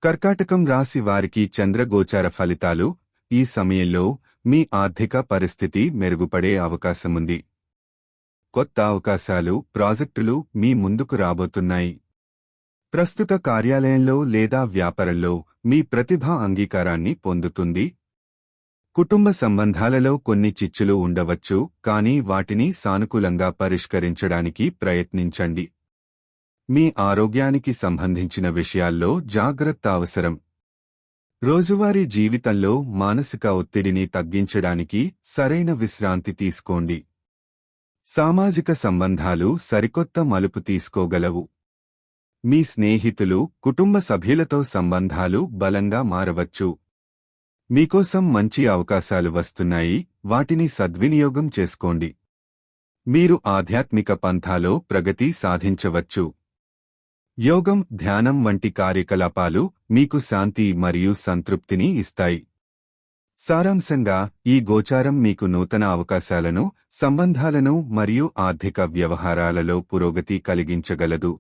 కర్కాటకం రాశి వారికి చంద్రగోచార ఫలితాలు. ఈ సమయంలో మీ ఆర్థిక పరిస్థితి మెరుగుపడే అవకాశముంది. కొత్త అవకాశాలు, ప్రాజెక్టులు మీ ముందుకు రాబోతున్నాయి. ప్రస్తుత కార్యాలయంలో లేదా వ్యాపారంలో మీ ప్రతిభ అంగీకారాన్ని పొందుతుంది. కుటుంబ సంబంధాలలో కొన్ని చిచ్చులు ఉండవచ్చు, కానీ వాటిని సానుకూలంగా పరిష్కరించడానికి ప్రయత్నించండి. మీ ఆరోగ్యానికి సంబంధించిన విషయాల్లో జాగ్రత్త అవసరం. రోజువారీ జీవితంలో మానసిక ఒత్తిడిని తగ్గించడానికి సరైన విశ్రాంతి తీసుకోండి. సామాజిక సంబంధాలు సరికొత్త మలుపు తీసుకోగలవు. మీ స్నేహితులు, కుటుంబ సభ్యులతో సంబంధాలు బలంగా మారవచ్చు. మీకోసం మంచి అవకాశాలు వస్తున్నాయి, వాటిని సద్వినియోగం చేసుకోండి. మీరు ఆధ్యాత్మిక పంథాలో ప్రగతి సాధించవచ్చు. యోగం, ధ్యానం వంటి కార్యకలాపాలు మీకు శాంతి మరియు సంతృప్తిని ఇస్తాయి. సారాంశంగా, ఈ గోచారం మీకు నూతన అవకాశాలను, సంబంధాలను మరియు ఆర్థిక వ్యవహారాలలో పురోగతి కలిగించగలదు.